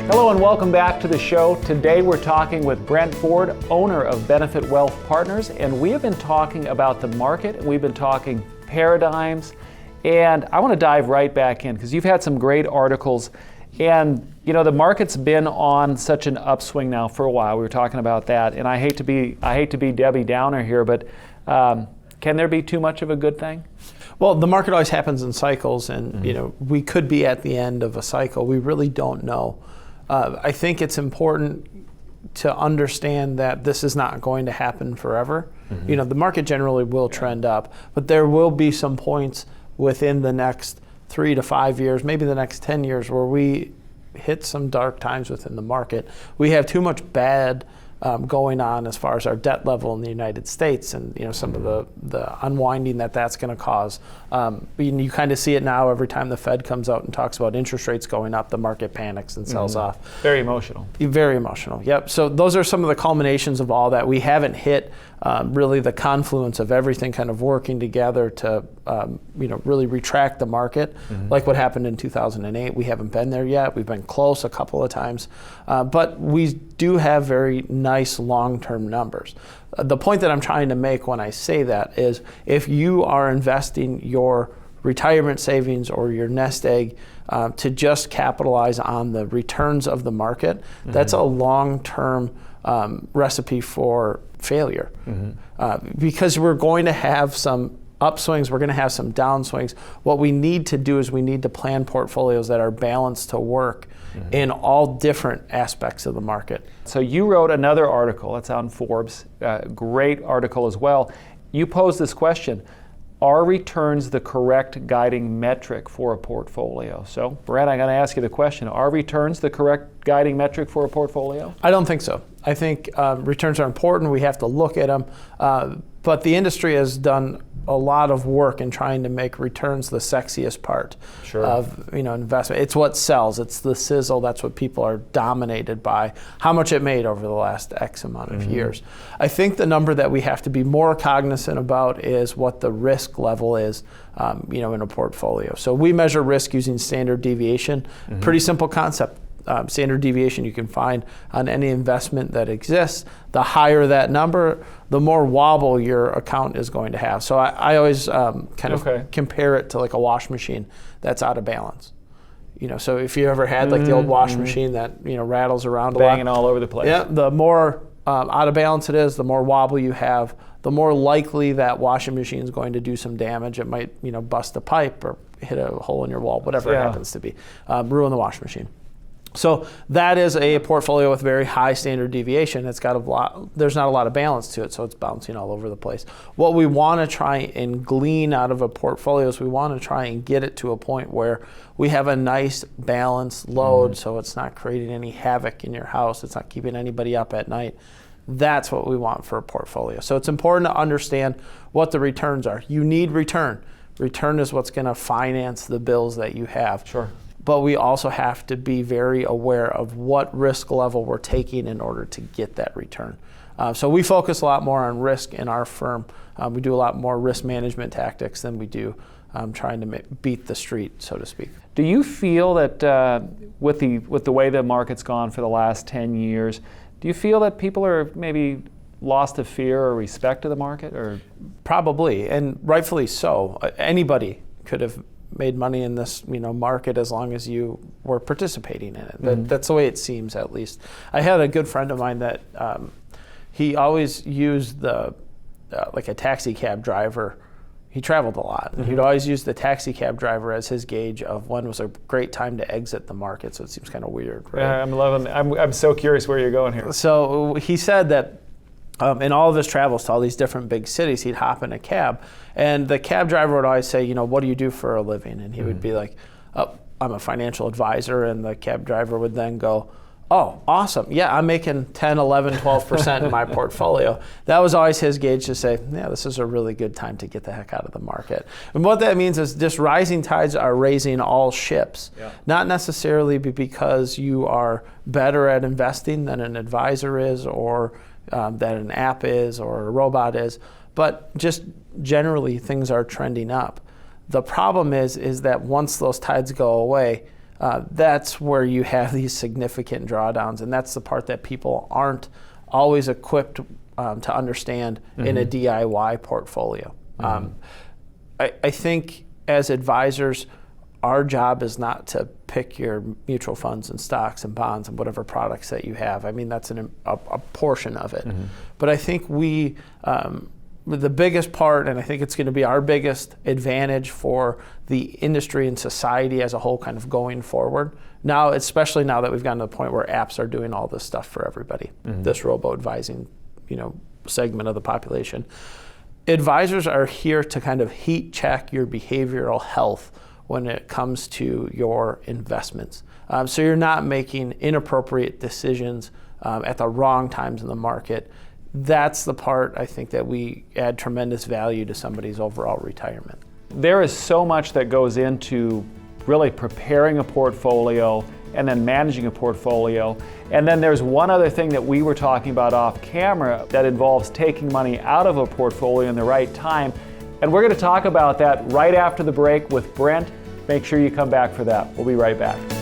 Hello and welcome back to the show. Today we're talking with Brent Ford, owner of Benefit Wealth Partners, and we have been talking about the market. We've been talking paradigms, and I want to dive right back in because you've had some great articles, and you know the market's been on such an upswing now for a while. We were talking about that, and I hate to be Debbie Downer here, but can there be too much of a good thing? Well, the market always happens in cycles, and you know we could be at the end of a cycle. We really don't know. I think it's important to understand that this is not going to happen forever. You know, the market generally will trend up, but there will be some points within the next 3 to 5 years, maybe the next 10 years, where we hit some dark times within the market. We have too much bad going on as far as our debt level in the United States, and you know some of the unwinding that's going to cause. You kind of see it now every time the Fed comes out and talks about interest rates going up, the market panics and sells off. Very emotional. Very emotional. Yep. So those are some of the culminations of all that. We haven't hit really the confluence of everything kind of working together to really retract the market, like what happened in 2008. We haven't been there yet. We've been close a couple of times, but we do have very nice long-term numbers. The point that I'm trying to make when I say that is if you are investing your retirement savings or your nest egg to just capitalize on the returns of the market, that's a long-term recipe for failure. Because we're going to have some upswings, we're going to have some downswings. What we need to do is we need to plan portfolios that are balanced to work in all different aspects of the market. So you wrote another article, that's on Forbes, great article as well. You posed this question: are returns the correct guiding metric for a portfolio? So, Brent, I'm going to ask you the question: are returns the correct guiding metric for a portfolio? I don't think so. I think returns are important. We have to look at them. But the industry has done a lot of work in trying to make returns the sexiest part of investment. It's what sells. It's the sizzle. That's what people are dominated by. How much it made over the last X amount of years. I think the number that we have to be more cognizant about is what the risk level is, in a portfolio. So we measure risk using standard deviation. Pretty simple concept. Standard deviation you can find on any investment that exists. The higher that number, the more wobble your account is going to have. So I always compare it to like a wash machine that's out of balance. So if you ever had like the old wash machine that rattles around a lot, banging all over the place. Yeah, the more out of balance it is, the more wobble you have, the more likely that washing machine is going to do some damage. It might bust a pipe or hit a hole in your wall, whatever it happens to be, ruin the wash machine. So that is a portfolio with very high standard deviation. It's got there's not a lot of balance to it, so it's bouncing all over the place. What we want to try and glean out of a portfolio is we want to try and get it to a point where we have a nice balanced load, so it's not creating any havoc in your house. It's not keeping anybody up at night. That's what we want for a portfolio. So it's important to understand what the returns are. You need return. Return is what's going to finance the bills that you have. Sure. But we also have to be very aware of what risk level we're taking in order to get that return. So we focus a lot more on risk in our firm. We do a lot more risk management tactics than we do trying to beat the street, so to speak. Do you feel that with the way the market's gone for the last 10 years, do you feel that people are maybe lost a fear or respect to the market? Or probably, and rightfully so. Anybody could have made money in this market as long as you were participating in it. That's the way it seems, at least. I had a good friend of mine that he always used the like a taxi cab driver. He traveled a lot, and he'd always use the taxi cab driver as his gauge of when was a great time to exit the market. So it seems kind of weird, right? Yeah, I'm so curious where you're going here. So he said that in all of his travels to all these different big cities, he'd hop in a cab, and the cab driver would always say, what do you do for a living? And he would be like, oh, I'm a financial advisor. And the cab driver would then go, oh, awesome. Yeah, I'm making 10, 11, 12% in my portfolio. That was always his gauge to say, yeah, this is a really good time to get the heck out of the market. And what that means is just rising tides are raising all ships. Yeah. Not necessarily because you are better at investing than an advisor is, or that an app is, or a robot is, but just generally things are trending up. The problem is that once those tides go away, that's where you have these significant drawdowns, and that's the part that people aren't always equipped to understand in a DIY portfolio. I think as advisors, our job is not to pick your mutual funds and stocks and bonds and whatever products that you have. I mean, that's a portion of it. But I think the biggest part, and I think it's going to be our biggest advantage for the industry and society as a whole kind of going forward, now, especially now that we've gotten to the point where apps are doing all this stuff for everybody, this robo-advising, segment of the population. Advisors are here to kind of heat check your behavioral health when it comes to your investments. So you're not making inappropriate decisions at the wrong times in the market. That's the part I think that we add tremendous value to somebody's overall retirement. There is so much that goes into really preparing a portfolio and then managing a portfolio. And then there's one other thing that we were talking about off camera that involves taking money out of a portfolio in the right time. And we're going to talk about that right after the break with Brent. Make sure you come back for that. We'll be right back.